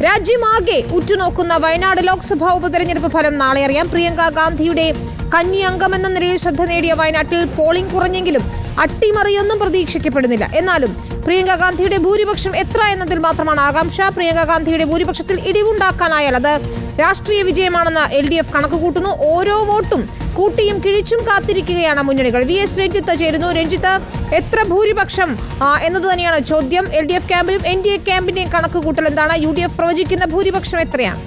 രാജ്യമാകെ ഉറ്റുനോക്കുന്ന വയനാട് ലോക്സഭാ ഉപതെരഞ്ഞെടുപ്പ് ഫലം നാളെ അറിയാം. പ്രിയങ്ക ഗാന്ധിയുടെ കന്നി അംഗമെന്ന നിലയിൽ ശ്രദ്ധ നേടിയ വയനാട്ടിൽ പോളിംഗ് കുറഞ്ഞെങ്കിലും അട്ടിമറിയൊന്നും പ്രതീക്ഷിക്കപ്പെടുന്നില്ല. എന്നാലും പ്രിയങ്ക ഗാന്ധിയുടെ ഭൂരിപക്ഷം എത്ര എന്നതിൽ മാത്രമാണ് ആകാംക്ഷ. പ്രിയങ്ക ഗാന്ധിയുടെ ഭൂരിപക്ഷത്തിൽ ഇടിവുണ്ടാക്കാനായാൽ അത് രാഷ്ട്രീയ വിജയമാണെന്ന് LDF കണക്കുകൂട്ടുന്നു. ഓരോ വോട്ടും കൂട്ടിയും കിഴിച്ചും കാത്തിരിക്കുകയാണ് മുന്നണികൾ. VS രഞ്ജിത്ത് ചേരുന്നു. രഞ്ജിത്ത്, എത്ര ഭൂരിപക്ഷം എന്നത് തന്നെയാണ് ചോദ്യം. LDF ക്യാമ്പിലും NDA ക്യാമ്പിന്റെയും കണക്കുകൂട്ടൽ എന്താണ്? UDF പ്രവചിക്കുന്ന ഭൂരിപക്ഷം എത്രയാണ്?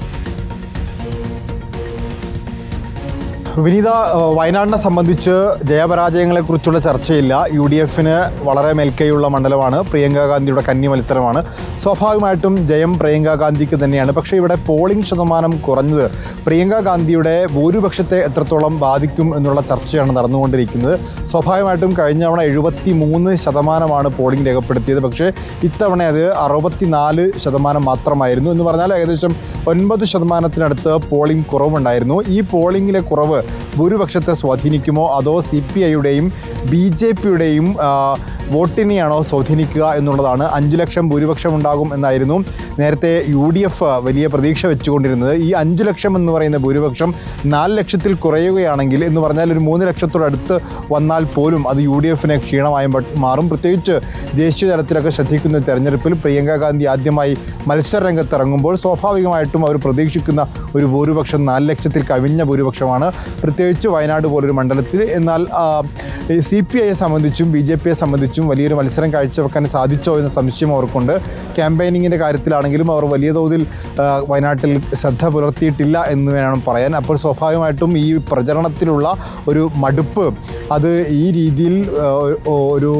വിനീത, വയനാടിനെ സംബന്ധിച്ച് ജയപരാജയങ്ങളെക്കുറിച്ചുള്ള ചർച്ചയില്ല. UDFന് വളരെ മേൽക്കൈയുള്ള മണ്ഡലമാണ്. പ്രിയങ്ക ഗാന്ധിയുടെ കന്നി മത്സരമാണ്. സ്വാഭാവികമായിട്ടും ജയം പ്രിയങ്ക ഗാന്ധിക്ക് തന്നെയാണ്. പക്ഷേ ഇവിടെ പോളിംഗ് ശതമാനം കുറഞ്ഞത് പ്രിയങ്ക ഗാന്ധിയുടെ ഭൂരിപക്ഷത്തെ എത്രത്തോളം ബാധിക്കും എന്നുള്ള ചർച്ചയാണ് നടന്നുകൊണ്ടിരിക്കുന്നത്. സ്വാഭാവികമായിട്ടും കഴിഞ്ഞ തവണ 73% പോളിംഗ് രേഖപ്പെടുത്തിയത്. പക്ഷേ ഇത്തവണ അത് 64% മാത്രമായിരുന്നു. എന്ന് പറഞ്ഞാൽ ഏകദേശം 9% പോളിംഗ് കുറവുണ്ടായിരുന്നു. ഈ പോളിംഗിലെ കുറവ് ഭൂരിപക്ഷത്തെ സ്വാധീനിക്കുമോ അതോ CPIയുടെയും BJPയുടെയും വോട്ടിനെയാണോ സ്വാധീനിക്കുക എന്നുള്ളതാണ്. 5 ലക്ഷം ഭൂരിപക്ഷം ഉണ്ടാകും എന്നായിരുന്നു നേരത്തെ UDF വലിയ പ്രതീക്ഷ വെച്ചുകൊണ്ടിരുന്നത്. ഈ 5 ലക്ഷം എന്ന് പറയുന്ന ഭൂരിപക്ഷം 4 ലക്ഷത്തിൽ കുറയുകയാണെങ്കിൽ എന്ന് പറഞ്ഞാൽ ഒരു 3 ലക്ഷത്തോടടുത്ത് വന്നാൽ പോലും അത് UDFന് ക്ഷീണമായി മാറും. പ്രത്യേകിച്ച് ദേശീയ തലത്തിലൊക്കെ ശ്രദ്ധിക്കുന്ന തെരഞ്ഞെടുപ്പിൽ പ്രിയങ്ക ഗാന്ധി ആദ്യമായി മത്സര രംഗത്തിറങ്ങുമ്പോൾ സ്വാഭാവികമായിട്ടും അവർ പ്രതീക്ഷിക്കുന്ന ഒരു ഭൂരിപക്ഷം 4 ലക്ഷത്തിൽ കവിഞ്ഞ ഭൂരിപക്ഷമാണ്, പ്രത്യേകിച്ച് വയനാട് പോലൊരു മണ്ഡലത്തിൽ. എന്നാൽ CPIയെ സംബന്ധിച്ചും BJPയെ സംബന്ധിച്ചും വലിയൊരു മത്സരം കാഴ്ചവെക്കാൻ സാധിച്ചോ എന്ന സംശയം അവർക്കുണ്ട്. ക്യാമ്പയിനിങ്ങിൻ്റെ കാര്യത്തിലാണെങ്കിലും അവർ വലിയ തോതിൽ വയനാട്ടിൽ ശ്രദ്ധ പുലർത്തിയിട്ടില്ല എന്ന് വേണം പറയാൻ. അപ്പോൾ സ്വാഭാവികമായിട്ടും ഈ പ്രചരണത്തിലുള്ള ഒരു മടുപ്പ് അത് ഈ രീതിയിൽ ഒരു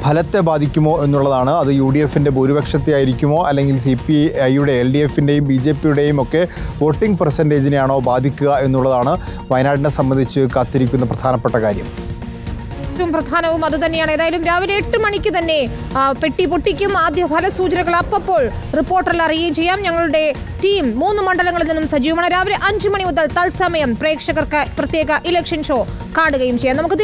ഫലത്തെ ബാധിക്കുമോ എന്നുള്ളതാണ്. അത് UDFൻ്റെ ഭൂരിപക്ഷത്തെ ആയിരിക്കുമോ അല്ലെങ്കിൽ CPIയുടെ LDFൻ്റെയും BJPയുടെയും ഒക്കെ വോട്ടിംഗ് പെർസെൻറ്റേജിനെയാണോ ബാധിക്കുക എന്നുള്ളതാണ് വയനാടിനെ സംബന്ധിച്ച് കാത്തിരിക്കുന്ന പ്രധാനപ്പെട്ട കാര്യം. ഏറ്റവും പ്രധാനവും അത് തന്നെയാണ്. ഏതായാലും രാവിലെ 8 മണിക്ക് തന്നെ പെട്ടി പൊട്ടിക്കും. ആദ്യ ഫലസൂചനകൾ അപ്പോൾ റിപ്പോർട്ടറിൽ അറിയുകയും ചെയ്യാം. ഞങ്ങളുടെ ടീം 3 മണ്ഡലങ്ങളിൽ നിന്നും സജീവമാണ്. രാവിലെ 5 മണി മുതൽ തത്സമയം പ്രേക്ഷകർക്ക് പ്രത്യേക ഇലക്ഷൻ ഷോ കാണുകയും ചെയ്യാം. നമുക്ക്